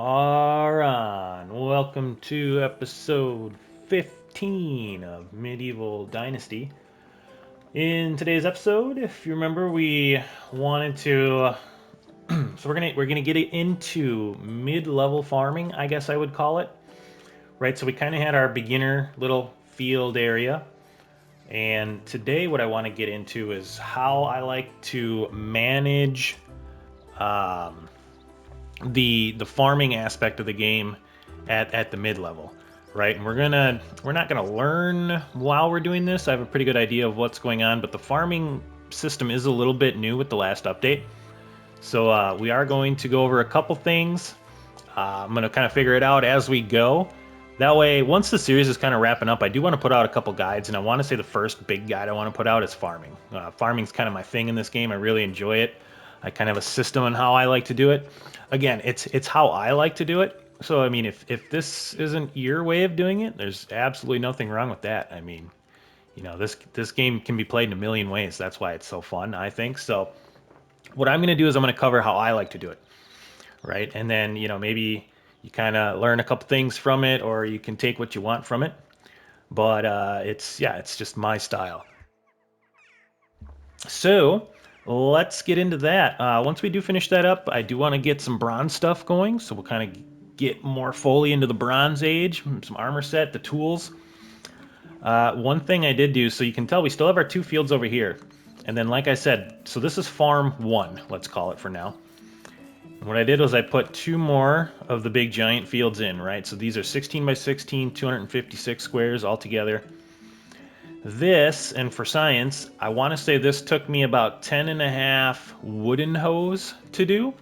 Aron, welcome to episode 15 of Medieval Dynasty. In today's episode, if you remember, we wanted to so we're gonna get into mid-level farming, I guess I would call it. Right? So we kind of had our beginner little field area. And today what I want to get into is how I like to manage um, the farming aspect of the game at the mid level, right? And we're not gonna learn while we're doing this. I have a pretty good idea of what's going on, but the farming system is a little bit new with the last update. So we are going to go over a couple things. I'm gonna kind of figure it out as we go. That way, once the series is kind of wrapping up, I do want to put out a couple guides, and I want to say the first big guide I want to put out is farming. Farming's kind of my thing in this game. I really enjoy it. I kind of have a system on how I like to do it. Again, it's how I like to do it. So I mean, if this isn't your way of doing it, there's absolutely nothing wrong with that. I mean, this game can be played in a million ways. That's why it's so fun, I think. So what I'm going to do is I'm going to cover how I like to do it, right? And then maybe you kind of learn a couple things from it, or you can take what you want from it. But it's just my style. So let's get into that. Once we do finish that up, I do want to get some bronze stuff going. So we'll kind of get more fully into the Bronze Age, some armor set, the tools. One thing I did do, so you can tell we still have our two fields over here. And then, like I said, so this is farm one, let's call it for now. And what I did was I put two more of the big giant fields in, right? So these are 16 by 16, 256 squares all together. This, and for science, I want to say this took me about 10 and a half wooden hoes to do.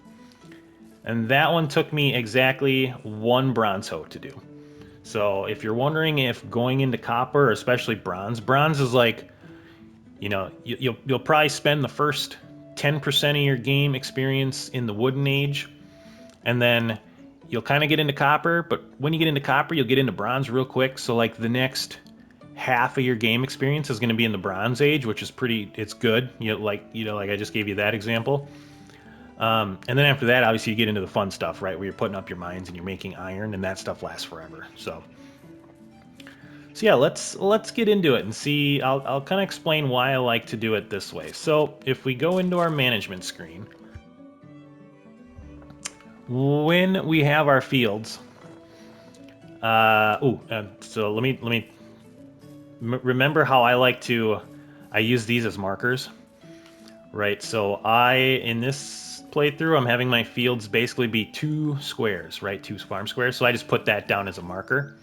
And that one took me exactly one bronze hoe to do. So if you're wondering if going into copper, or especially bronze is like, you'll probably spend the first 10% of your game experience in the wooden age, and then you'll kind of get into copper, but when you get into copper, you'll get into bronze real quick. So like the next half of your game experience is going to be in the Bronze Age, which is it's good. Like I just gave you that example. And then after that, obviously you get into the fun stuff, right? Where you're putting up your mines and you're making iron, and that stuff lasts forever. So yeah, let's get into it and see. I'll kind of explain why I like to do it this way. So if we go into our management screen, when we have our fields, so let me remember how I like to. I use these as markers, right? So in this playthrough, I'm having my fields basically be two squares, right? Two farm squares. So I just put that down as a marker.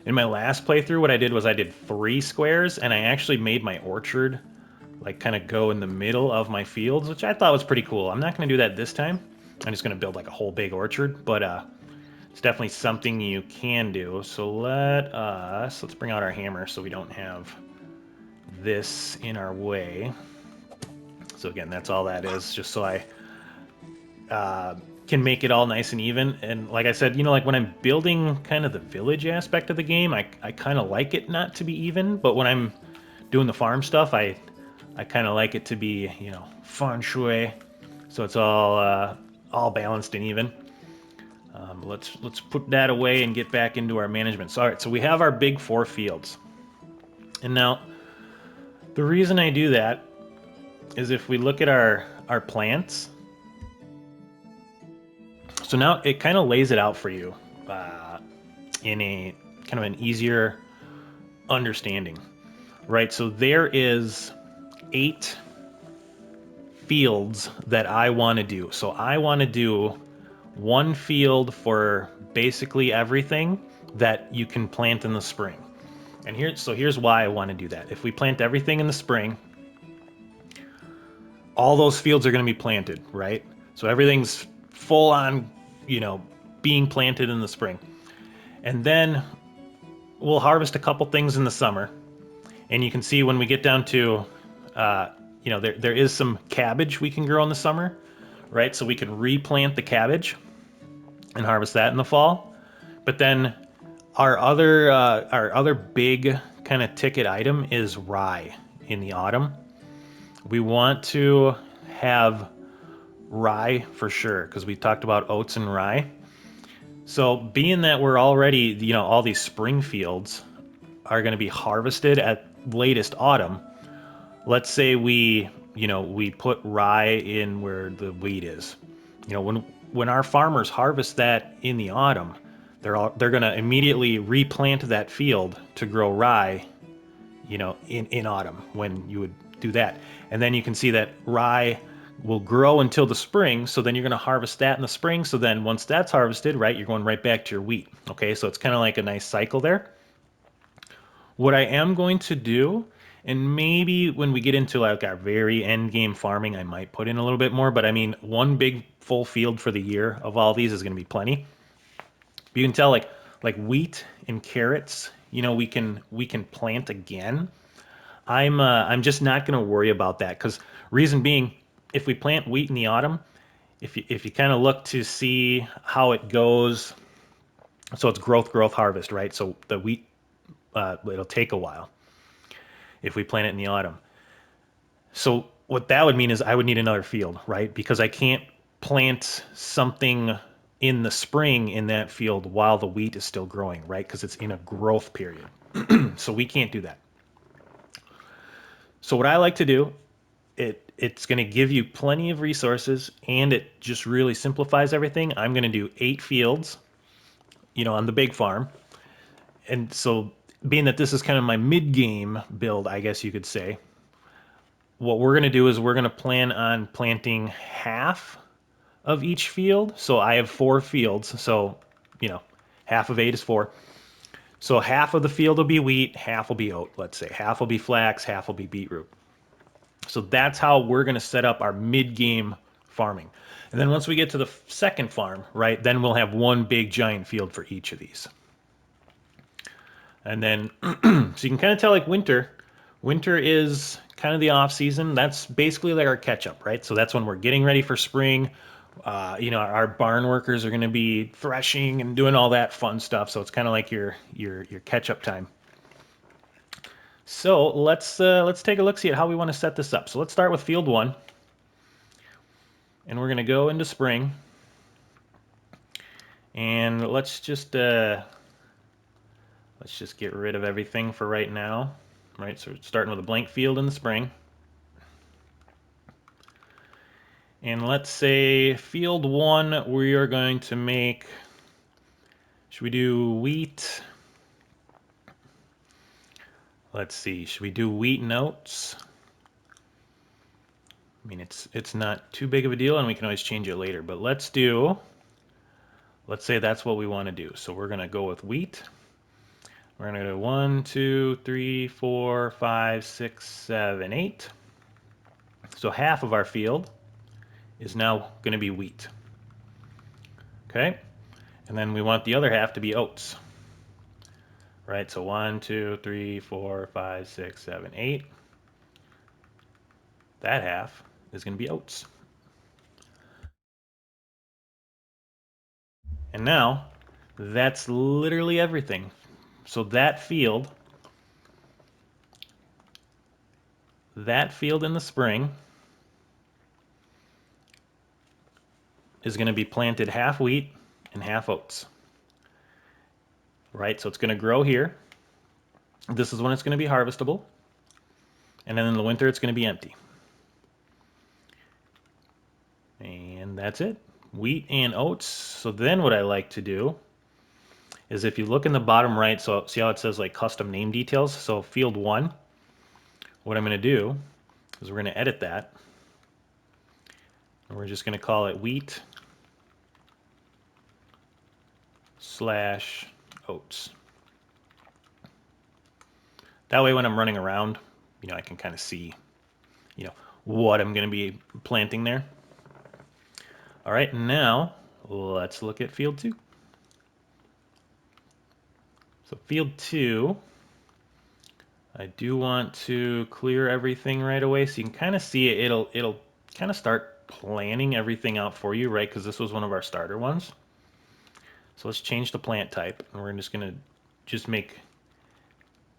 In my last playthrough, what I did was I did 3 squares, and I actually made my orchard like kind of go in the middle of my fields, which I thought was pretty cool. I'm not going to do that this time. I'm just going to build like a whole big orchard, but it's definitely something you can do. So let's bring out our hammer so we don't have this in our way. So again, that's all that is, just so I can make it all nice and even. And like I said, like when I'm building kind of the village aspect of the game, I kind of like it not to be even, but when I'm doing the farm stuff, I kind of like it to be, feng shui, so it's all balanced and even. Let's put that away and get back into our management. So, all right, so we have our big 4 fields. And now, the reason I do that is if we look at our plants, so now it kind of lays it out for you in a kind of an easier understanding, right? So there is 8 fields that I want to do. So I want to do one field for basically everything that you can plant in the spring. And here's why I want to do that. If we plant everything in the spring, all those fields are going to be planted, right? So everything's full on, being planted in the spring. And then we'll harvest a couple things in the summer. And you can see when we get down to, there is some cabbage we can grow in the summer, right? So we can replant the cabbage and harvest that in the fall. But then our other big kind of ticket item is rye in the autumn. We want to have rye for sure, because we talked about oats and rye. So being that we're already, all these spring fields are going to be harvested at latest autumn, let's say we put rye in where the wheat is. When our farmers harvest that in the autumn, they're going to immediately replant that field to grow rye, in autumn when you would do that. And then you can see that rye will grow until the spring. So then you're going to harvest that in the spring. So then once that's harvested, right, you're going right back to your wheat. Okay, so it's kind of like a nice cycle there. What I am going to do, and maybe when we get into like our very end game farming, I might put in a little bit more, but I mean, one big full field for the year of all these is going to be plenty. You can tell like wheat and carrots, we can plant again. I'm just not going to worry about that because reason being, if we plant wheat in the autumn, if you kind of look to see how it goes, so it's growth, harvest, right? So the wheat, it'll take a while if we plant it in the autumn. So what that would mean is I would need another field, right? Because I can't plant something in the spring in that field while the wheat is still growing, right? Because it's in a growth period. So we can't do that. So what I like to do, it's going to give you plenty of resources and it just really simplifies everything. I'm going to do 8 fields, on the big farm. And so being that this is kind of my mid-game build, I guess you could say, what we're going to do is we're going to plan on planting half of each field. So I have 4 fields. So, half of 8 is 4. So half of the field will be wheat, half will be oat, let's say. Half will be flax, half will be beetroot. So that's how we're going to set up our mid-game farming. And then once we get to the second farm, right, then we'll have one big giant field for each of these. And then, so you can kind of tell like winter is kind of the off season. That's basically like our catch up, right? So that's when we're getting ready for spring. Our barn workers are going to be threshing and doing all that fun stuff. So it's kind of like your catch up time. So let's take a look, see at how we want to set this up. So let's start with field 1. And we're going to go into spring. And let's just get rid of everything for right now. Right, so we're starting with a blank field in the spring. And let's say field 1, we are going to make, should we do wheat? Let's see, should we do wheat and oats? I mean, it's not too big of a deal and we can always change it later, but let's say that's what we want to do. So we're going to go with wheat. We're going to go 1, 2, 3, 4, 5, 6, 7, 8. So half of our field is now going to be wheat. Okay? And then we want the other half to be oats. Right? So 1, 2, 3, 4, 5, 6, 7, 8. That half is going to be oats. And now, that's literally everything. So that field in the spring is going to be planted half wheat and half oats. Right? So it's going to grow here. This is when it's going to be harvestable. And then in the winter, it's going to be empty. And that's it. Wheat and oats. So then what I like to do is if you look in the bottom right, so see how it says like custom name details? So field 1, what I'm going to do is we're going to edit that. And we're just going to call it wheat / oats. That way when I'm running around, I can kind of see, what I'm going to be planting there. All right, now let's look at field 2. So field 2, I do want to clear everything right away so you can kind of see it. It'll kind of start planning everything out for you, right? Because this was one of our starter ones. So let's change the plant type, and we're just going to just make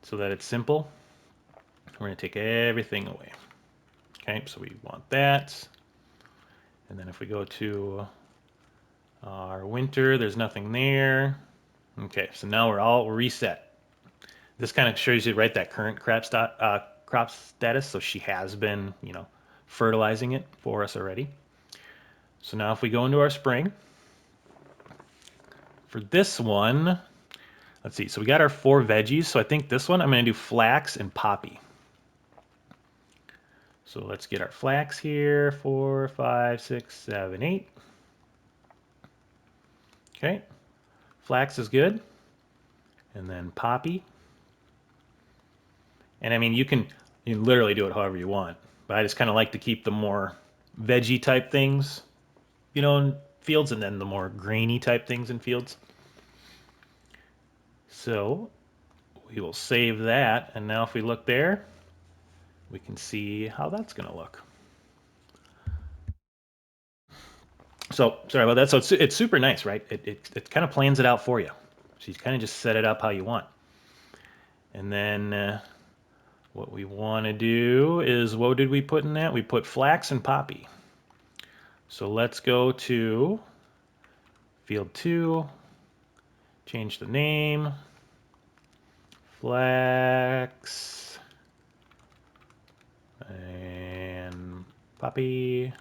so that it's simple. We're going to take everything away. Okay, so we want that. And then if we go to Our winter, there's nothing there. Okay, so now we're all reset. This kind of shows you right that current crop status. So she has been, fertilizing it for us already. So now if we go into our spring, for this one, let's see. So we got our 4 veggies. So I think this one I'm going to do flax and poppy. So let's get our flax here. 4, 5, 6, 7, 8. Okay. Flax is good. And then poppy. And I mean, you can literally do it however you want. But I just kind of like to keep the more veggie type things, in fields, and then the more grainy type things in fields. So we will save that. And now if we look there, we can see how that's going to look. So sorry about that. So it's super nice, right? It kind of plans it out for you. So you kind of just set it up how you want. And then what we want to do is, what did we put in that? We put flax and poppy. So let's go to field 2, change the name, flax, and poppy.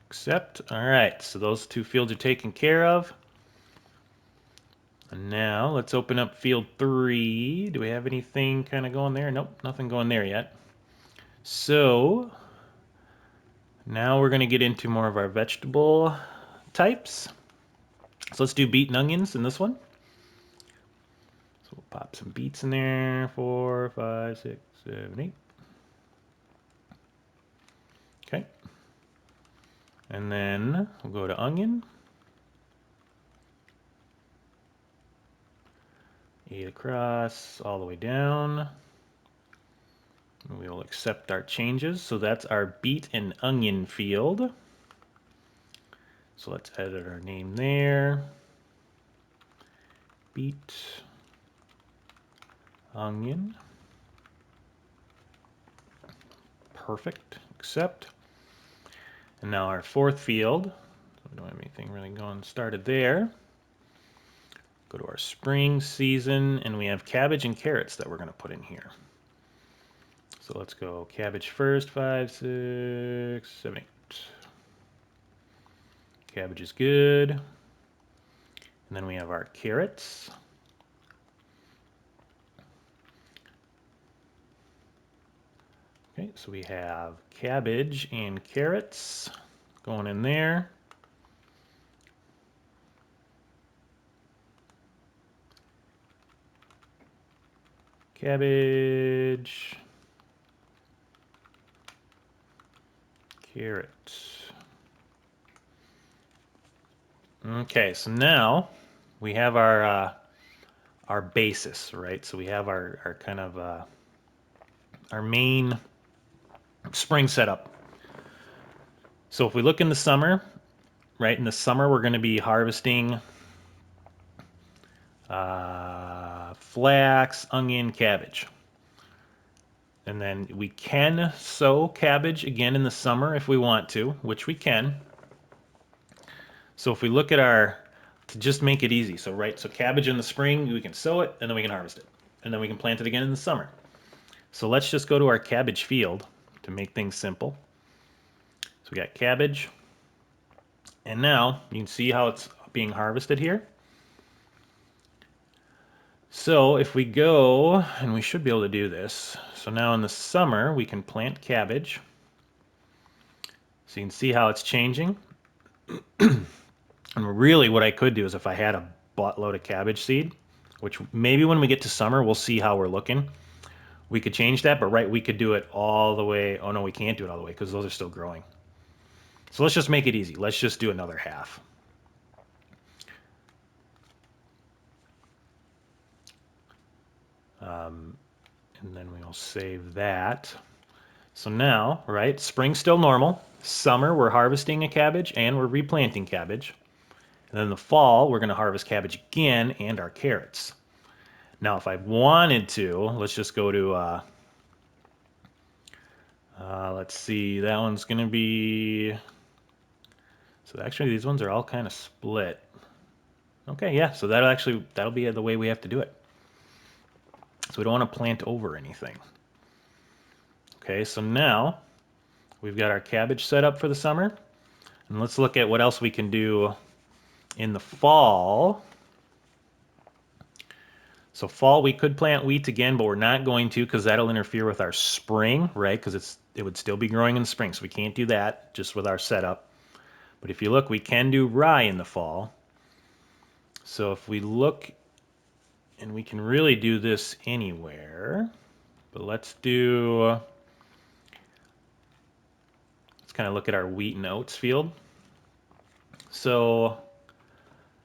Accept. All right, so those 2 fields are taken care of. And now let's open up field 3. Do we have anything kind of going there? Nope, nothing going there yet. So now we're going to get into more of our vegetable types. So let's do beet and onions in this one. So we'll pop some beets in there. 4, 5, 6, 7, 8. Okay. And then we'll go to onion. 8 across, all the way down. We will accept our changes. So that's our beet and onion field. So let's edit our name there. Beet, onion. Perfect. Accept. And now our 4th field. So we don't have anything really started there. Go to our spring season, and we have cabbage and carrots that we're going to put in here. So let's go cabbage first. 5, 6, 7, 8. Cabbage is good. And then we have our carrots. Okay, so we have cabbage and carrots going in there. Cabbage, carrots. Okay, so now we have our basis, right? So we have our kind of our main spring setup. So if we look in the summer, right? In the summer, we're going to be harvesting flax, onion, cabbage. And then we can sow cabbage again in the summer if we want to, which we can. So if we look at to just make it easy, so cabbage in the spring, we can sow it, and then we can harvest it. And then we can plant it again in the summer. So let's just go to our cabbage field to make things simple. So we got cabbage. And now you can see how it's being harvested here. So if we go, and we should be able to do this. So now in the summer, we can plant cabbage. So you can see how it's changing. And really what I could do is, if I had a buttload of cabbage seed, which maybe when we get to summer, we'll see how we're looking. We could change that, but we could do it all the way. Oh no, we can't do it all the way because those are still growing. So let's just make it easy. Let's just do another half. And then we'll save that. So now, spring's still normal. Summer, we're harvesting a cabbage and we're replanting cabbage. And then in the fall, we're going to harvest cabbage again and our carrots. Now, if I wanted to, let's just go to, let's see, that one's going to be So actually these ones are all kind of split. Okay, yeah, so that'll be the way we have to do it. So we don't want to plant over anything. Okay, so now we've got our cabbage set up for the summer. And let's look at what else we can do in the fall. So fall we could plant wheat again, but we're not going to because that'll interfere with our spring, right? Because it would still be growing in spring, so we can't do that just with our setup. But if you look, we can do rye in the fall. So if we look, and we can really do this anywhere, but let's kind of look at our wheat and oats field. So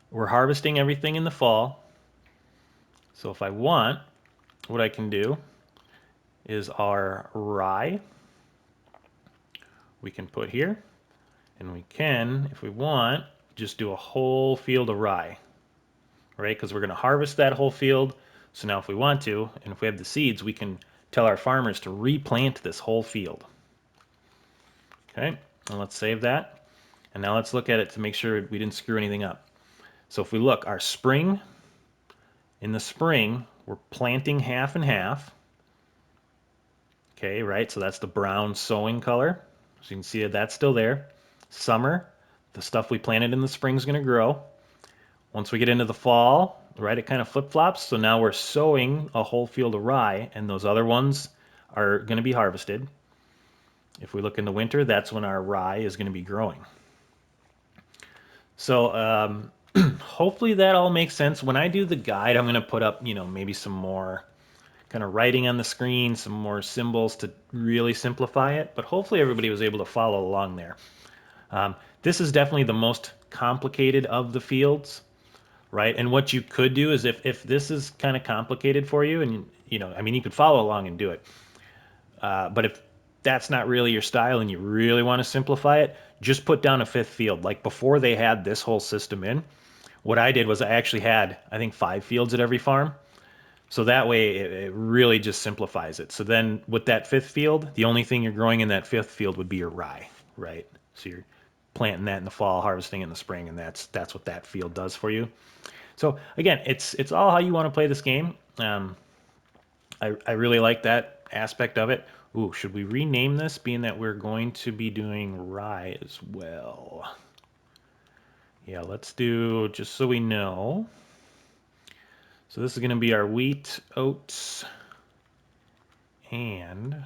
we're harvesting everything in the fall. So if I want, what I can do is our rye we can put here, and we can, if we want, just do a whole field of rye, right? Because we're going to harvest that whole field. So now if we want to, and if we have the seeds, we can tell our farmers to replant this whole field. Okay, and let's save that. And now let's look at it to make sure we didn't screw anything up. So if we look, our spring, in the spring, we're planting half and half. Okay, right, so that's the brown sowing color. So you can see that that's still there. Summer, the stuff we planted in the spring is going to grow. Once we get into the fall, right, it kind of flip-flops. So now we're sowing a whole field of rye, and those other ones are going to be harvested. If we look in the winter, that's when our rye is going to be growing. So hopefully that all makes sense. When I do the guide, I'm going to put up, maybe some more kind of writing on the screen, some more symbols to really simplify it. But hopefully everybody was able to follow along there. This is definitely the most complicated of the fields, right? And what you could do is if this is kind of complicated for you, and you could follow along and do it. But if that's not really your style and you really want to simplify it, just put down a fifth field. Like before they had this whole system in, what I did was I actually had, I think, 5 fields at every farm. So that way it really just simplifies it. So then with that fifth field, the only thing you're growing in that fifth field would be your rye, right? So you're planting that in the fall, harvesting in the spring, and that's what that field does for you. So again, it's all how you want to play this game. I really like that aspect of it. Ooh, should we rename this, being that we're going to be doing rye as well? Yeah, let's do, just so we know. So this is going to be our wheat, oats, and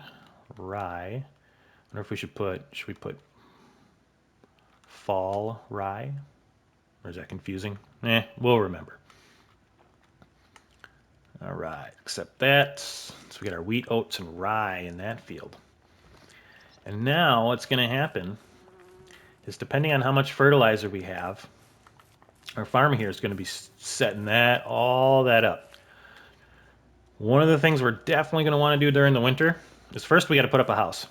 rye. I wonder if we should we put fall rye? Or is that confusing? We'll remember. All right, accept that. So we got our wheat, oats, and rye in that field. And now what's going to happen is, depending on how much fertilizer we have, our farmer here is going to be setting all that up. One of the things we're definitely going to want to do during the winter is, first we got to put up a house.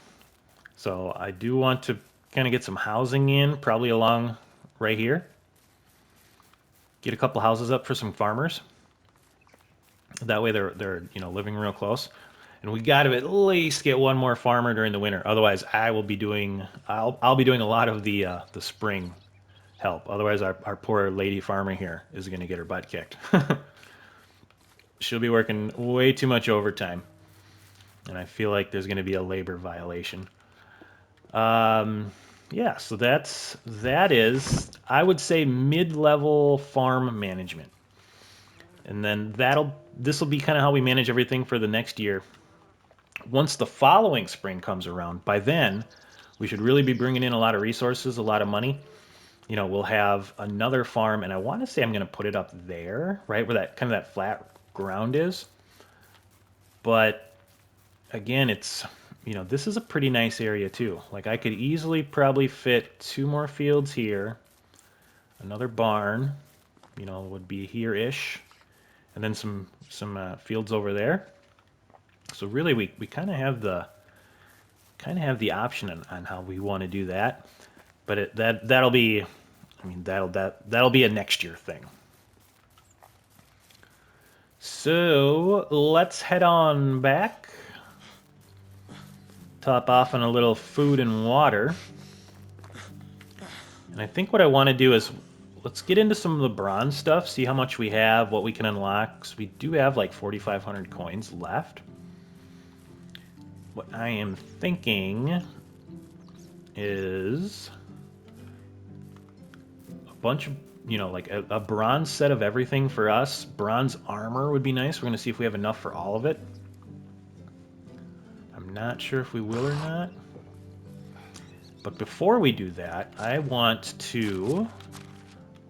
So I do want to kind of get some housing in, probably along right here. Get a couple houses up for some farmers. That way they're living real close. And we got to at least get one more farmer during the winter. Otherwise, I'll be doing a lot of the spring help. Otherwise, our poor lady farmer here is going to get her butt kicked. She'll be working way too much overtime, and I feel like there's going to be a labor violation. Yeah, so that is, I would say, mid-level farm management. And then this will be kind of how we manage everything for the next year. Once the following spring comes around, by then we should really be bringing in a lot of resources, a lot of money. We'll have another farm, and I want to say I'm going to put it up there, right where that kind of that flat ground is. But again, it's, this is a pretty nice area too. Like I could easily probably fit 2 more fields here, another barn, would be here-ish, and then some fields over there. So really, we kind of have the option on how we want to do that. But that'll be, that'll be a next year thing. So let's head on back. Top off on a little food and water. And I think what I want to do is let's get into some of the bronze stuff, see how much we have, what we can unlock. So we do have like 4,500 coins left. What I am thinking is a bunch of, you know, like a bronze set of everything for us. Bronze armor would be nice. We're going to see if we have enough for all of it. I'm not sure if we will or not. But before we do that, I want to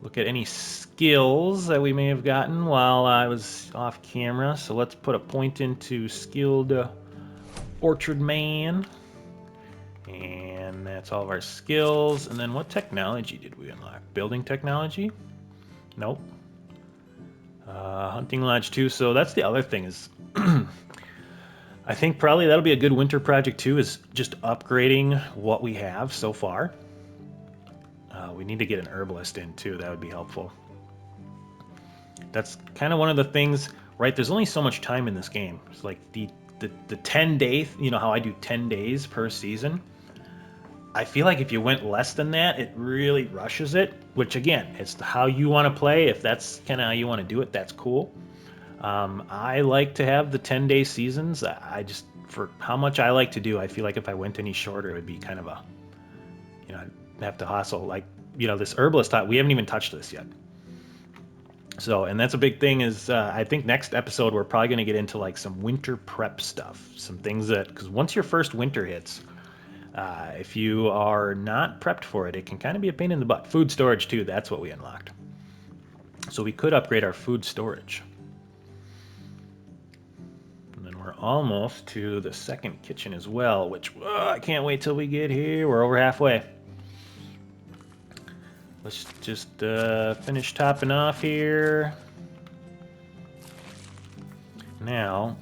look at any skills that we may have gotten while I was off camera. So let's put a point into skilled orchard man. And that's all of our skills. And then what technology did we unlock? Building technology? Nope. Hunting lodge 2. So that's the other thing is I think probably that'll be a good winter project too, is just upgrading what we have so far. We need to get an herbalist in too. That would be helpful. That's kind of one of the things, right? There's only so much time in this game. It's like the 10 day, you know how I do 10 days per season. I feel like if you went less than that, it really rushes it, which again, it's how you want to play. If that's kind of how you want to do it, that's cool. I like to have the 10-day seasons. I just, for how much I like to do, I feel like if I went any shorter, it would be kind of a, you know, I'd have to hustle. Like, you know, this herbalist, we haven't even touched this yet. So, and that's a big thing is, I think next episode, we're probably going to get into like some winter prep stuff. Some things that, because once your first winter hits, if you are not prepped for it, it can kind of be a pain in the butt. Food storage too, that's what we unlocked. So we could upgrade our food storage. We're almost to the second kitchen as well, which I can't wait till we get here. We're over halfway. Let's just finish topping off here. Now,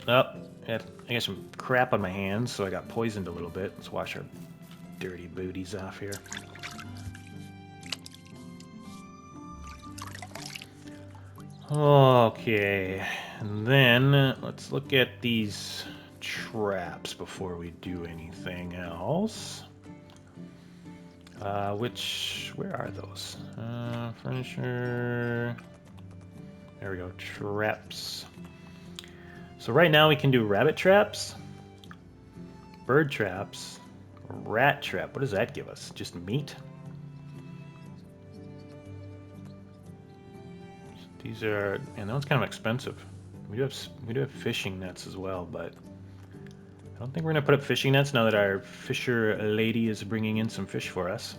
I got some crap on my hands, so I got poisoned a little bit. Let's wash our dirty booties off here. Okay, and then let's look at these traps before we do anything else. Where are those? Furniture. There we go, traps. So right now we can do rabbit traps, bird traps, rat trap. What does that give us? Just meat? These are, and that one's kind of expensive. We do have fishing nets as well, but I don't think we're gonna put up fishing nets now that our fisher lady is bringing in some fish for us.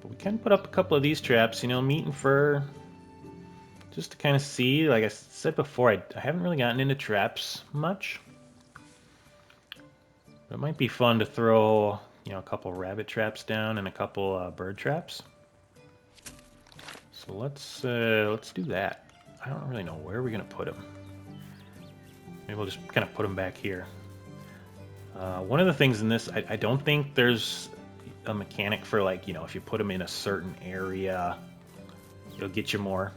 But we can put up a couple of these traps, you know, meat and fur, just to kind of see. Like I said before, I haven't really gotten into traps much. But it might be fun to throw, you know, a couple rabbit traps down and a couple bird traps. So let's do that. I don't really know where we're gonna put them. Maybe we'll just kind of put them back here. One of the things in this, I don't think there's a mechanic for, like, you know, if you put them in a certain area, it'll get you more.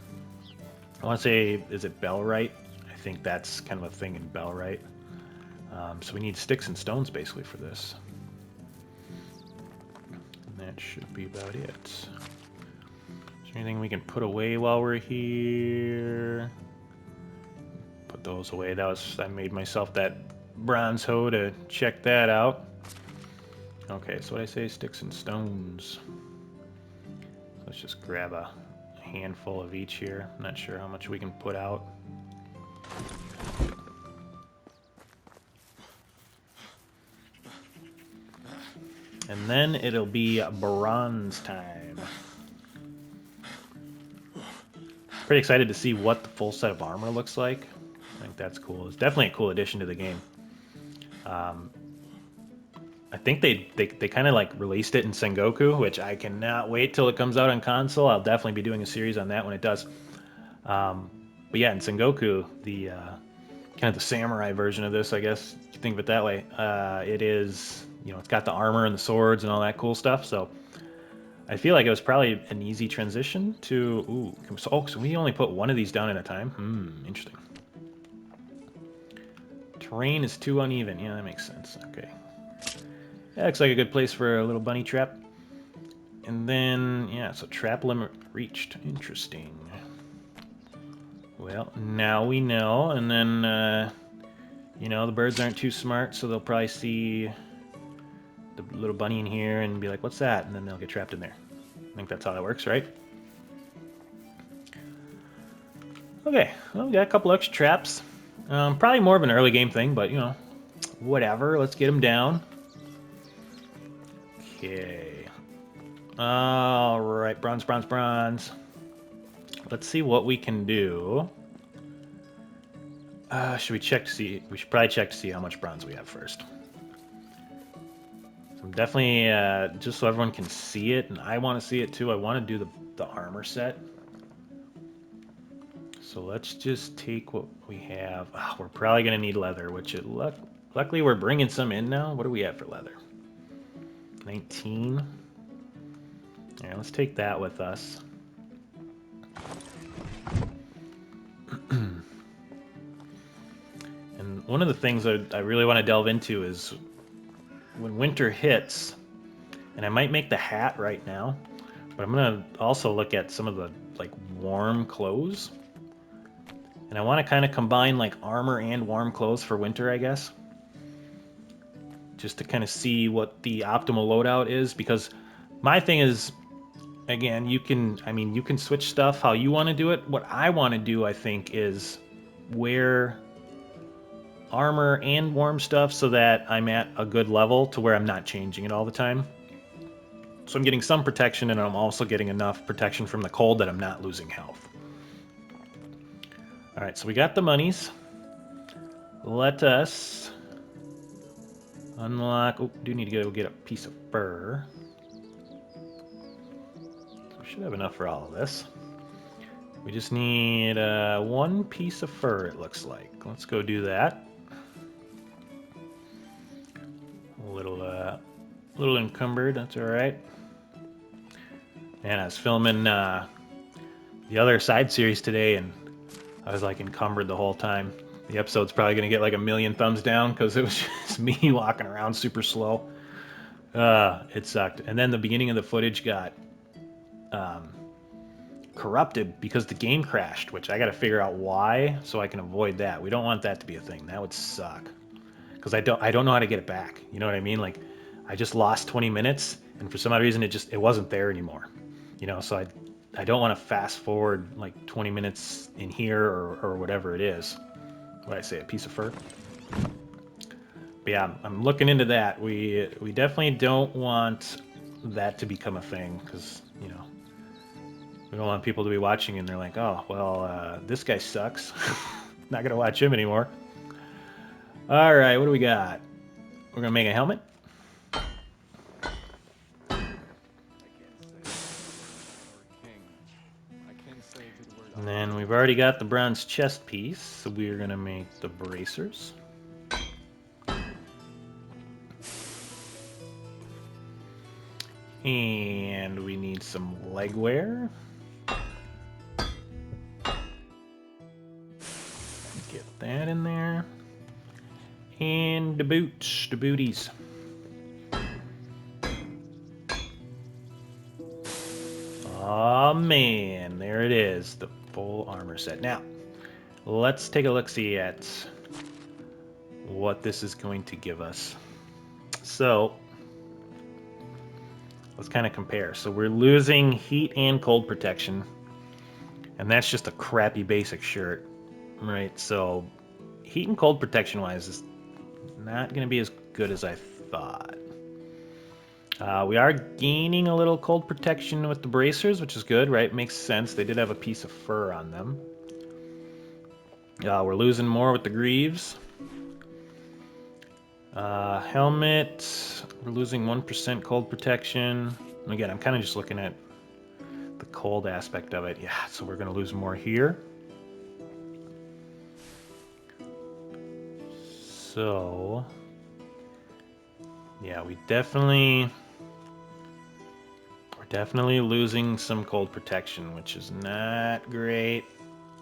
I want to say, is it Bellrite? I think that's kind of a thing in Bellrite. So we need sticks and stones basically for this. And that should be about it. Anything we can put away while we're here? Put those away. I made myself that bronze hoe to check that out. Okay, so what I say, sticks and stones. Let's just grab a handful of each here. I'm not sure how much we can put out. And then it'll be bronze time. Pretty excited to see what the full set of armor looks like. I think that's cool. It's definitely a cool addition to the game. I think they kind of like released it in Sengoku, which I cannot wait till it comes out on console. I'll definitely be doing a series on that when it does. But yeah, in Sengoku, the kind of the samurai version of this, I guess you think of it that way. It is, you know, it's got the armor and the swords and all that cool stuff. So I feel like it was probably an easy transition to, ooh, so we only put one of these down at a time? Interesting. Terrain is too uneven. Yeah, that makes sense. Okay. That looks like a good place for a little bunny trap. And then, yeah, so trap limit reached. Interesting. Well, now we know. And then, you know, the birds aren't too smart, so they'll probably see the little bunny in here and be like, what's that? And then they'll get trapped in there. I think that's how that works, right? Okay, well, we got a couple extra traps. Probably more of an early game thing, but, you know, whatever. Let's get them down. Okay. All right, bronze, bronze, bronze. Let's see what we can do. Should we check to see? We should probably check to see how much bronze we have first. So I'm definitely, just so everyone can see it, and I want to see it too, I want to do the armor set. So let's just take what we have. Oh, we're probably going to need leather, which luckily we're bringing some in now. What do we have for leather? 19. All right, let's take that with us. And one of the things I really want to delve into is when winter hits, and I might make the hat right now, but I'm going to also look at some of the like warm clothes. And I want to kind of combine like armor and warm clothes for winter, I guess. Just to kind of see what the optimal loadout is, because my thing is, again, you can switch stuff how you want to do it. What I want to do, I think, is wear armor and warm stuff so that I'm at a good level to where I'm not changing it all the time. So I'm getting some protection, and I'm also getting enough protection from the cold that I'm not losing health. All right, so we got the monies. Let us unlock... Oh, do need to go get a piece of fur. So we should have enough for all of this. We just need one piece of fur, it looks like. Let's go do that. A little encumbered, that's all right. Man, I was filming the other side series today, and I was like encumbered the whole time. The episode's probably going to get like 1,000,000 thumbs down because it was just me walking around super slow. It sucked. And then the beginning of the footage got corrupted because the game crashed, which I got to figure out why so I can avoid that. We don't want that to be a thing. That would suck. Because I don't know how to get it back. You know what I mean? Like, I just lost 20 minutes, and for some odd reason it wasn't there anymore. You know, so I don't want to fast forward like 20 minutes in here or whatever it is. What did I say? A piece of fur? But yeah, I'm looking into that. We definitely don't want that to become a thing, because, you know, we don't want people to be watching and they're like, oh, well, this guy sucks. Not gonna watch him anymore. All right, what do we got? We're gonna make a helmet. And then we've already got the bronze chest piece, so we're gonna make the bracers. And we need some leg wear. Get that in there. And the boots, the booties. Oh man, there it is, the full armor set. Now, let's take a look-see at what this is going to give us. So, let's kind of compare. So we're losing heat and cold protection, and that's just a crappy basic shirt, right? So heat and cold protection wise is not going to be as good as I thought. We are gaining a little cold protection with the bracers, which is good, right? Makes sense. They did have a piece of fur on them. We're losing more with the greaves. Helmet, we're losing 1% cold protection. Again, I'm kind of just looking at the cold aspect of it. Yeah, so we're going to lose more here. So, yeah, we're definitely losing some cold protection, which is not great.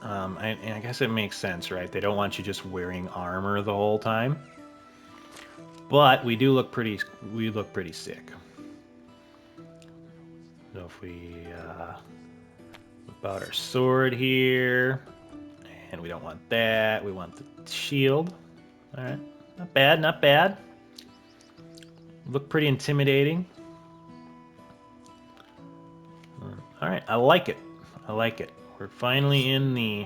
And I guess it makes sense, right? They don't want you just wearing armor the whole time. But we do look pretty. We look pretty sick. So if we whip out our sword here, and we don't want that. We want the shield. All right, not bad, not bad. Look pretty intimidating. All right, I like it. I like it. We're finally in the.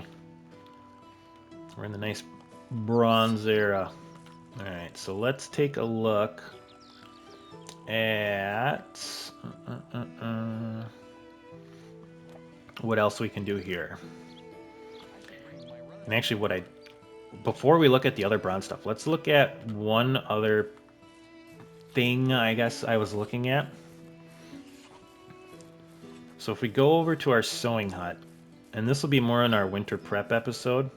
We're in the nice bronze era. All right, so let's take a look at what else we can do here. And actually, before we look at the other bronze stuff, let's look at one other thing I guess I was looking at. So if we go over to our sewing hut, and this will be more in our winter prep episode,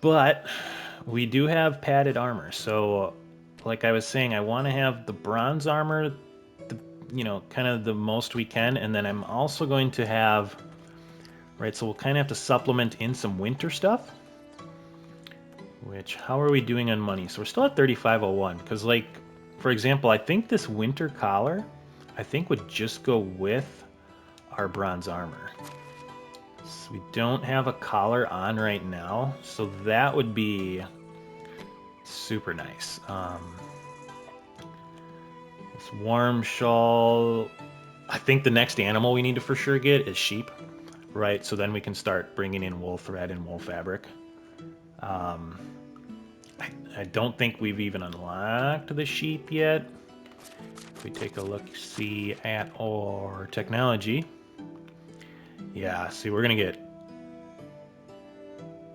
but we do have padded armor. So like I was saying, I want to have the bronze armor, kind of the most we can, and then I'm also going to have, right, so we'll kind of have to supplement in some winter stuff. Which, how are we doing on money? So we're still at 3501, because like, for example, I think this winter collar, I think would just go with our bronze armor. So we don't have a collar on right now, so that would be super nice. This warm shawl, I think the next animal we need to for sure get is sheep, right? So then we can start bringing in wool thread and wool fabric. I don't think we've even unlocked the sheep yet. If we take a look, see at our technology. Yeah, see, we're gonna get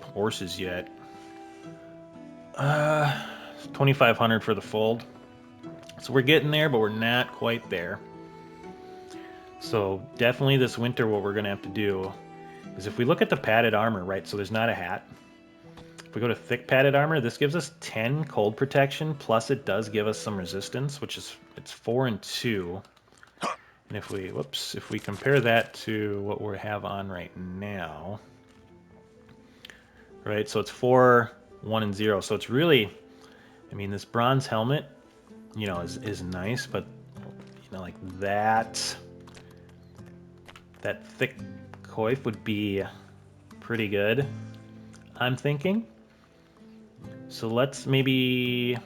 horses yet. 2,500 for the fold. So we're getting there, but we're not quite there. So definitely this winter, what we're gonna have to do is if we look at the padded armor, right? So there's not a hat. If we go to thick padded armor, this gives us 10 cold protection, plus it does give us some resistance, which is, it's 4 and 2. And if we compare that to what we have on right now, right? So it's 4, 1, and 0. So it's really, I mean, this bronze helmet, is nice, but like that thick coif would be pretty good, I'm thinking. So let's maybe,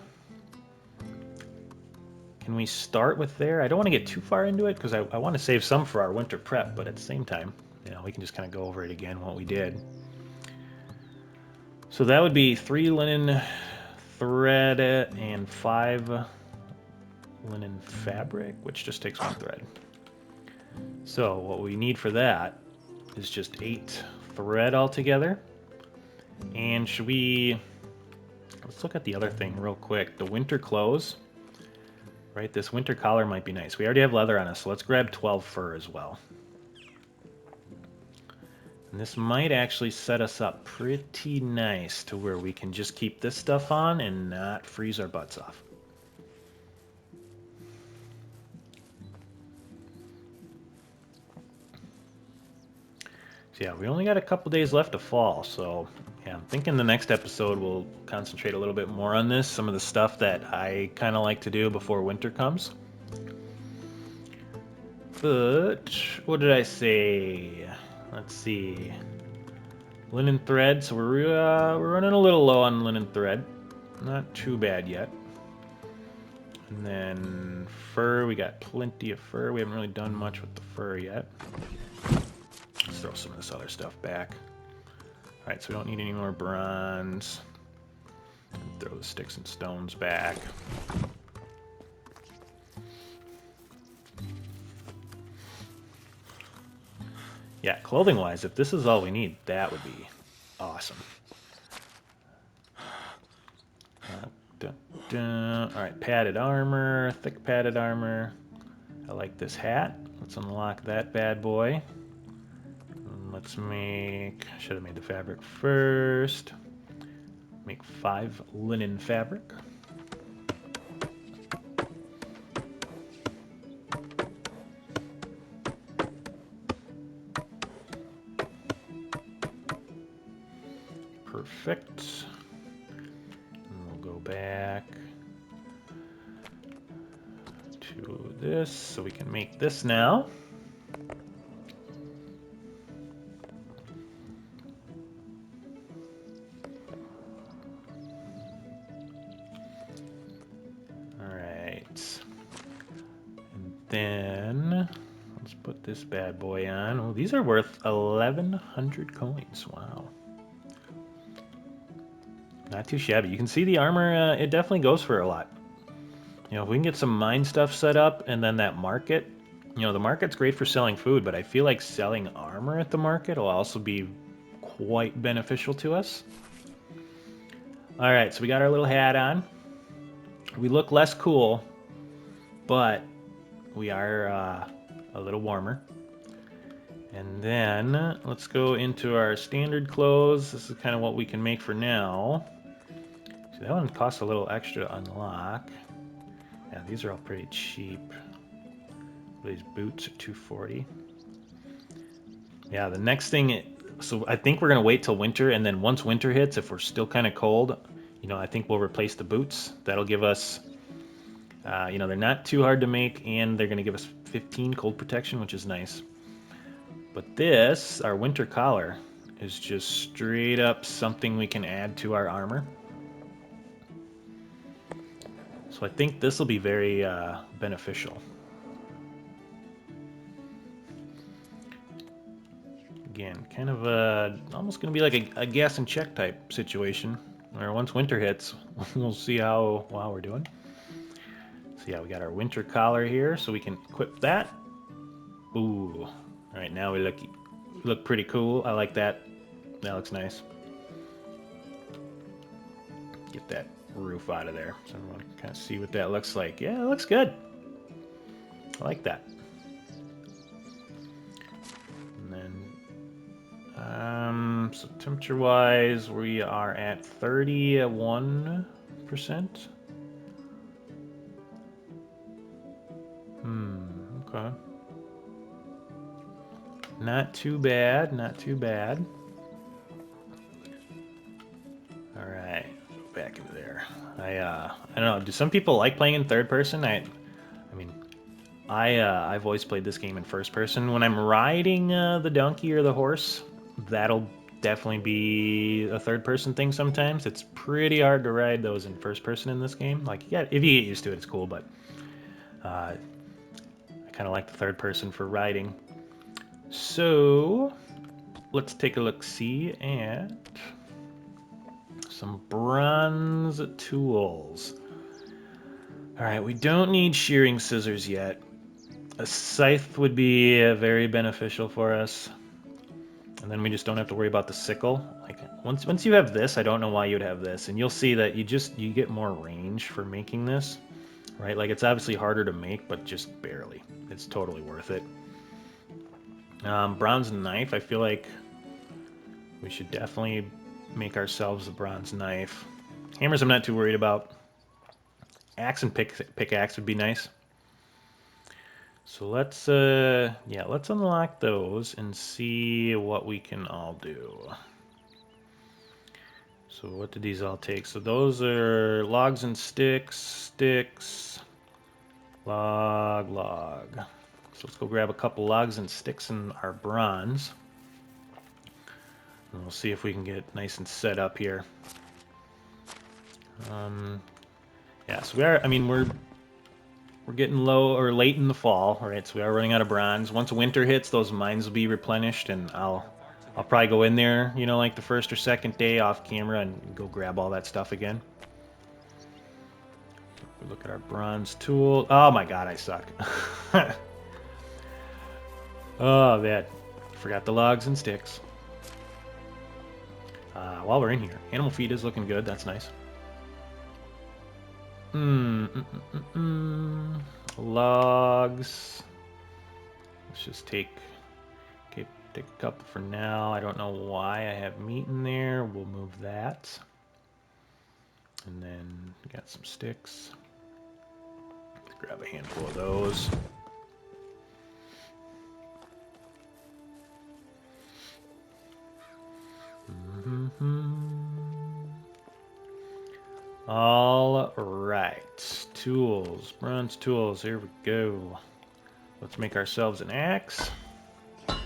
can we start with there? I don't want to get too far into it because I want to save some for our winter prep, but at the same time, we can just kind of go over it again, what we did. So that would be 3 linen thread and 5 linen fabric, which just takes 1 thread. So what we need for that is just 8 thread altogether. And let's look at the other thing real quick. The winter clothes, right? This winter collar might be nice. We already have leather on us, so let's grab 12 fur as well. And this might actually set us up pretty nice to where we can just keep this stuff on and not freeze our butts off. So yeah, we only got a couple days left of fall, so yeah, I'm thinking the next episode we'll concentrate a little bit more on this, some of the stuff that I kind of like to do before winter comes. But what did I say? Let's see. Linen thread, so we're running a little low on linen thread. Not too bad yet. And then fur, we got plenty of fur. We haven't really done much with the fur yet. Let's throw some of this other stuff back. Alright, so we don't need any more bronze. Throw the sticks and stones back. Yeah, clothing-wise, if this is all we need, that would be awesome. Alright, padded armor, thick padded armor. I like this hat. Let's unlock that bad boy. And let's make, should have made the fabric first. Make 5 linen fabric. Perfect. And we'll go back to this so we can make this now. Then let's put this bad boy on. Oh, these are worth 1,100 coins. Wow. Not too shabby. You can see the armor, it definitely goes for a lot. You know, if we can get some mine stuff set up and then that market, you know, the market's great for selling food, but I feel like selling armor at the market will also be quite beneficial to us. All right, so we got our little hat on. We look less cool, but we are a little warmer. And then let's go into our standard clothes. This is kind of what we can make for now. So that one costs a little extra to unlock. Yeah, these are all pretty cheap. These boots are 240. Yeah, the next thing, so I think we're gonna wait till winter, and then once winter hits, if we're still kind of cold, you know, I think we'll replace the boots. That'll give us, you know, they're not too hard to make, and they're gonna give us 15 cold protection, which is nice. But this, our winter collar, is just straight up something we can add to our armor. So I think this will be very beneficial. Again, kind of almost going to be like a guess and check type situation. Where once winter hits, we'll see how well we're doing. So yeah, we got our winter collar here, so we can equip that. Ooh, all right, now we look pretty cool. I like that. That looks nice. Get that roof out of there, so everyone can kind of see what that looks like. Yeah, it looks good. I like that. And then, so temperature-wise, we are at 31%. Okay. Not too bad, not too bad. All right, back into there. I don't know. Do some people like playing in third person? I mean, I've always played this game in first person. When I'm riding the donkey or the horse, that'll definitely be a third person thing sometimes. It's pretty hard to ride those in first person in this game. Like, yeah, if you get used to it, it's cool, but I kind of like the third person for riding. So, let's take a look-see at some bronze tools. All right, we don't need shearing scissors yet. A scythe would be very beneficial for us. And then we just don't have to worry about the sickle. Like once you have this, I don't know why you would have this. And you'll see that you get more range for making this, right? Like it's obviously harder to make, but just barely. It's totally worth it. Bronze knife, I feel like we should definitely make ourselves a bronze knife. Hammers I'm not too worried about. Axe and pickaxe would be nice. So let's let's unlock those and see what we can all do. So what did these all take? So those are logs and sticks, log. So let's go grab a couple logs and sticks in our bronze. And we'll see if we can get nice and set up here. Yeah, so we're getting low or late in the fall, right? So we are running out of bronze. Once winter hits, those mines will be replenished, and I'll probably go in there, you know, like the first or second day off camera and go grab all that stuff again. Look at our bronze tool. Oh my god, I suck. Oh man, forgot the logs and sticks. While we're in here, animal feed is looking good. That's nice. Logs. Let's just take a couple for now. I don't know why I have meat in there. We'll move that. And then we got some sticks. Let's grab a handful of those. All right. tools. Bronze tools. Here we go. Let's make ourselves an axe. And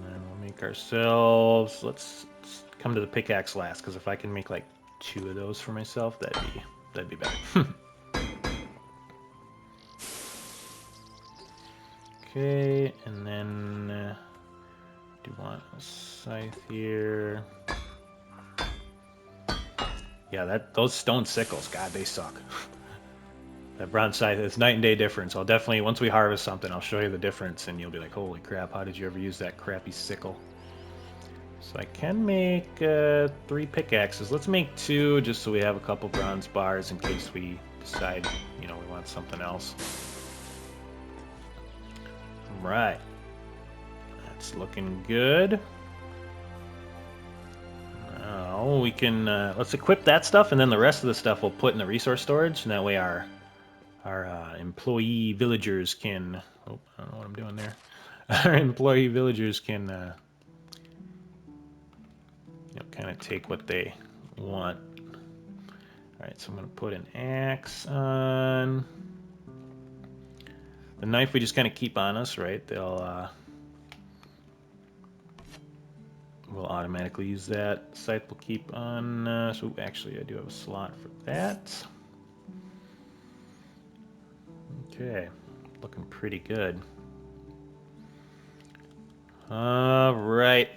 then we'll make ourselves... Let's come to the pickaxe last, because if I can make like 2 of those for myself, that'd be better. Okay, and then do you want a scythe here? Yeah, those stone sickles, God, they suck. That bronze scythe, it's night and day difference. I'll definitely, once we harvest something, I'll show you the difference, and you'll be like, holy crap, how did you ever use that crappy sickle? So I can make 3 pickaxes. Let's make 2, just so we have a couple bronze bars in case we decide, we want something else. Right. That's looking good. Now we can let's equip that stuff, and then the rest of the stuff we'll put in the resource storage, and that way our employee villagers can... Oh, I don't know what I'm doing there. Our employee villagers can kind of take what they want. All right, so I'm going to put an axe on. The knife we just kind of keep on us, right? We'll automatically use that. Scythe will keep on. So actually, I do have a slot for that. Okay, looking pretty good. All right.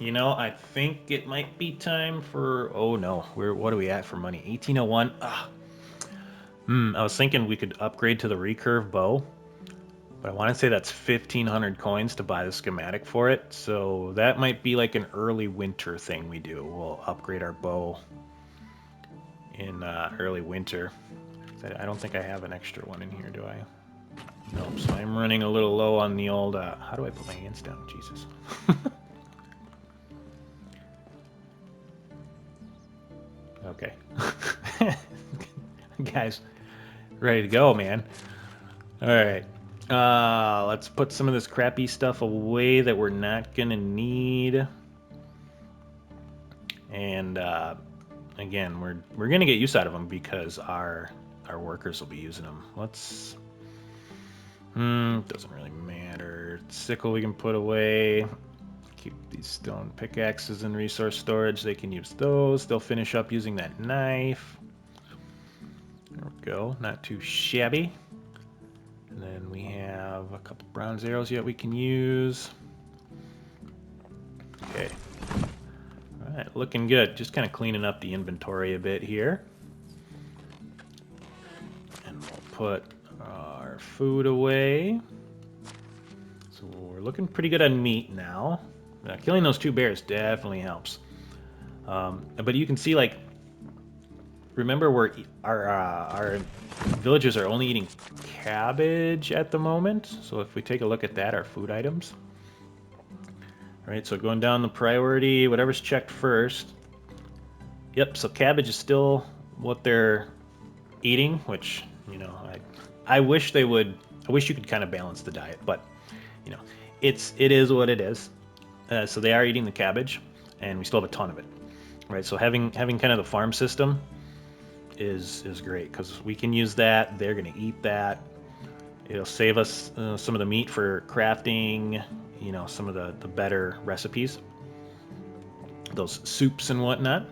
I think it might be time for... Oh no, what are we at for money? 1801. Ah. I was thinking we could upgrade to the recurve bow. But I want to say that's 1,500 coins to buy the schematic for it, so that might be like an early winter thing we do. We'll upgrade our bow in early winter. I don't think I have an extra one in here, do I? Nope, so I'm running a little low on the old... how do I put my hands down? Jesus. Okay. Guys, ready to go, man. All right. Let's put some of this crappy stuff away that we're not gonna need. And again, we're gonna get use out of them because our workers will be using them. Let's... doesn't really matter. Sickle we can put away. Keep these stone pickaxes in resource storage. They can use those. They'll finish up using that knife. There we go. Not too shabby. And then we have a couple bronze arrows yet we can use. Okay. All right, looking good. Just kind of cleaning up the inventory a bit here. And we'll put our food away. So we're looking pretty good on meat now. Killing those 2 bears definitely helps. But you can see, like, remember our villagers are only eating cabbage at the moment. So if we take a look at that, our food items. All right, so going down the priority, whatever's checked first. Yep, so cabbage is still what they're eating, which, I wish they would. I wish you could kind of balance the diet, but it is what it is. So they are eating the cabbage, and we still have a ton of it. Right, so having kind of the farm system is great because we can use that. They're going to eat that. It'll save us some of the meat for crafting, some of the better recipes, those soups and whatnot.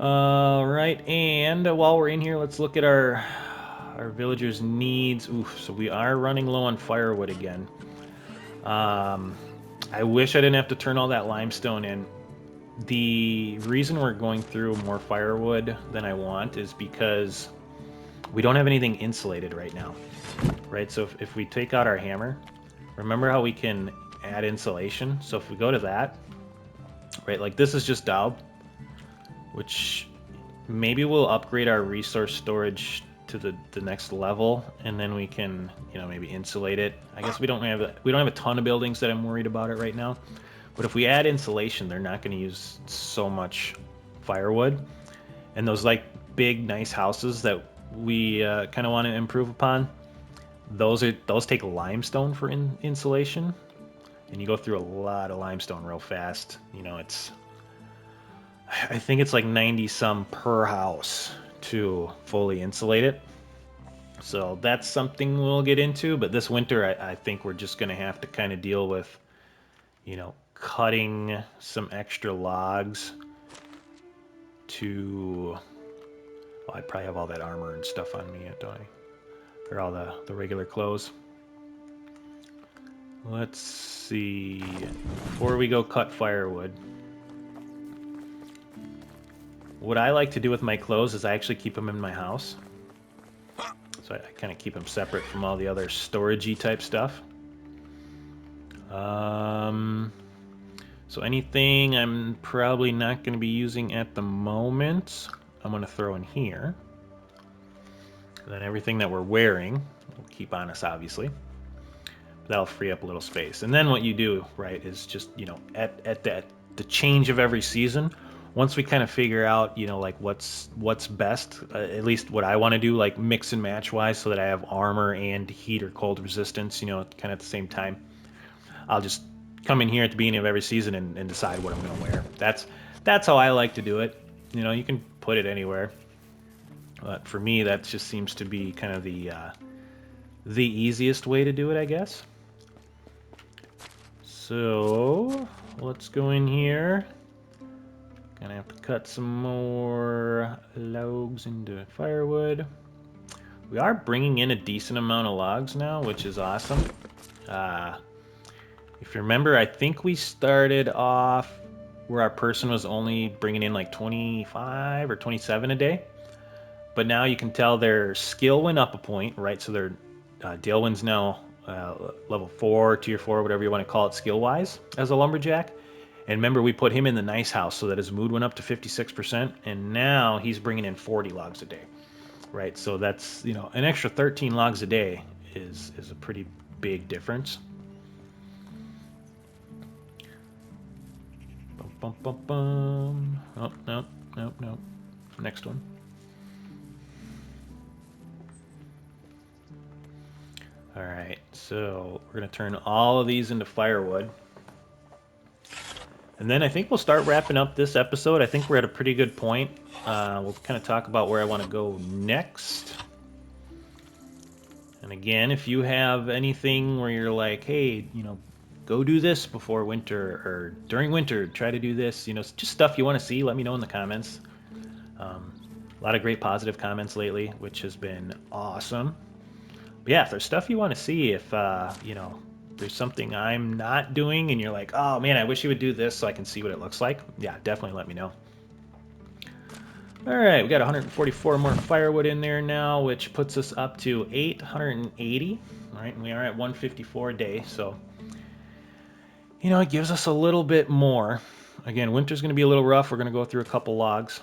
All right, and while we're in here, let's look at our villagers' needs. Oof, so we are running low on firewood again. I wish I didn't have to turn all that limestone in. The reason we're going through more firewood than I want is because we don't have anything insulated right now. Right, so if we take out our hammer, remember how we can add insulation? So if we go to that, right, like this is just daub, which maybe we'll upgrade our resource storage to the next level, and then we can maybe insulate it. I guess we don't have a ton of buildings that I'm worried about it right now, but if we add insulation, they're not going to use so much firewood, and those like big nice houses that we kind of want to improve upon, those take limestone for insulation, and you go through a lot of limestone real fast. I think it's like 90 some per house to fully insulate it. So that's something we'll get into. But this winter, I think we're just going to have to kind of deal with, cutting some extra logs to. Well, I probably have all that armor and stuff on me, don't I? Or all the regular clothes. Let's see. Before we go cut firewood, what I like to do with my clothes is I actually keep them in my house. So I kind of keep them separate from all the other storagey type stuff. So anything I'm probably not going to be using at the moment, I'm going to throw in here. And then everything that we're wearing, we'll keep on us, obviously. That'll free up a little space. And then what you do, right, is just, at the change of every season, once we kind of figure out, like what's best, at least what I want to do, like mix and match wise, so that I have armor and heat or cold resistance, kind of at the same time. I'll just come in here at the beginning of every season and decide what I'm going to wear. That's how I like to do it. You can put it anywhere, but for me, that just seems to be kind of the easiest way to do it, I guess. So let's go in here. Gonna have to cut some more logs into firewood. We are bringing in a decent amount of logs now, which is awesome. If you remember, I think we started off where our person was only bringing in like 25 or 27 a day. But now you can tell their skill went up a point, right? So their Dalewin's now level 4, tier 4, whatever you want to call it skill-wise as a lumberjack. And remember, we put him in the nice house so that his mood went up to 56%. And now he's bringing in 40 logs a day, right? So that's, an extra 13 logs a day is a pretty big difference. Bum, bum, bum. Oh, no. Next one. All right, so we're going to turn all of these into firewood. And then I think we'll start wrapping up this episode. I think we're at a pretty good point. We'll kind of talk about where I want to go next. And again, if you have anything where you're like, hey, go do this before winter or during winter, try to do this, just stuff you want to see, let me know in the comments. A lot of great positive comments lately, which has been awesome. But yeah, if there's stuff you want to see, if, there's something I'm not doing and you're like, oh man, I wish you would do this so I can see what it looks like, yeah, definitely let me know. All right, we got 144 more firewood in there now, which puts us up to 880. All right, and we are at 154 a day, so it gives us a little bit more. Again, winter's going to be a little rough. We're going to go through a couple logs.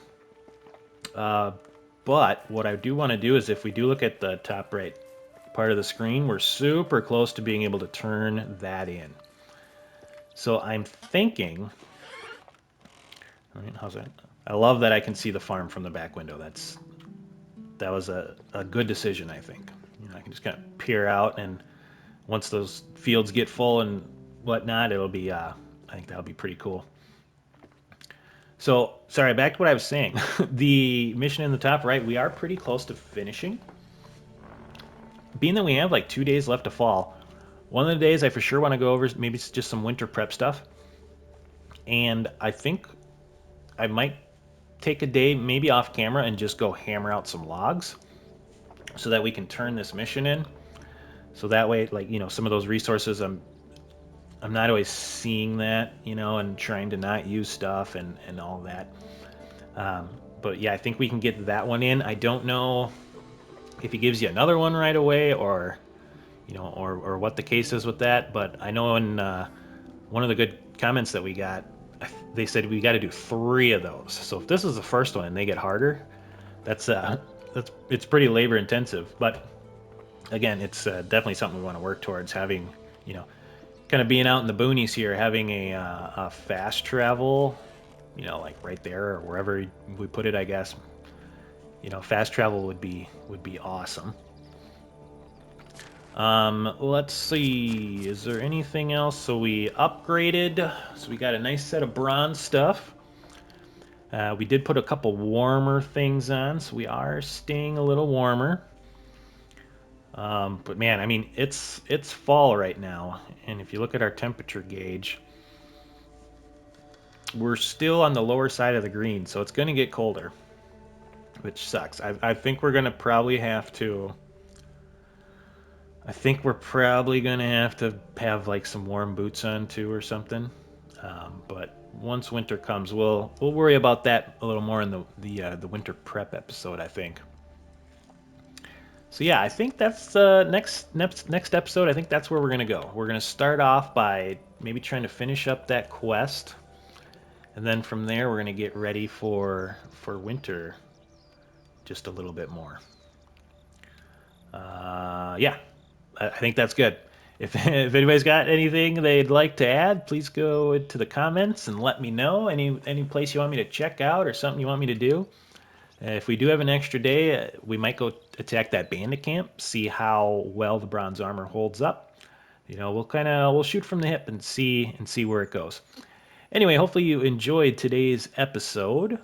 But what I do want to do is, if we do look at the top right part of the screen, we're super close to being able to turn that in. So I'm thinking, all right, how's that? I love that I can see the farm from the back window. That was a good decision, I think. I can just kind of peer out, and once those fields get full and whatnot, it'll be, I think that'll be pretty cool. So, sorry, back to what I was saying. The mission in the top right, we are pretty close to finishing. Being that we have like 2 days left to fall, one of the days I for sure want to go over is maybe just some winter prep stuff. And I think I might take a day maybe off camera and just go hammer out some logs so that we can turn this mission in. So that way, like, some of those resources, I'm not always seeing that, and trying to not use stuff and all that. But yeah, I think we can get that one in. I don't know if he gives you another one right away, or or what the case is with that. But I know in one of the good comments that we got, they said we got to do 3 of those. So if this is the first one and they get harder, it's pretty labor intensive. But again, it's definitely something we want to work towards, having kind of being out in the boonies here, having a fast travel, like right there or wherever we put it, I guess. Fast travel would be awesome. Let's see, is there anything else? So we upgraded, so we got a nice set of bronze stuff. We did put a couple warmer things on, so we are staying a little warmer. But man, I mean, it's fall right now, and if you look at our temperature gauge, we're still on the lower side of the green, so it's going to get colder, which sucks. I think we're going to probably have to. I think we're probably going to have like some warm boots on too or something. But once winter comes, we'll worry about that a little more in the winter prep episode, I think. So yeah, I think that's next episode. I think that's where we're gonna go. We're gonna start off by maybe trying to finish up that quest, and then from there we're gonna get ready for winter just a little bit more. Yeah, I think that's good. If anybody's got anything they'd like to add, please go to the comments and let me know. Any place you want me to check out or something you want me to do. If we do have an extra day, we might go attack that bandit camp, see how well the bronze armor holds up. You know, we'll shoot from the hip and see where it goes. Anyway, hopefully you enjoyed today's episode.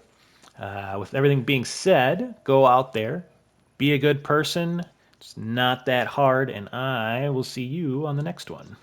With everything being said, go out there, be a good person. It's not that hard, and I will see you on the next one.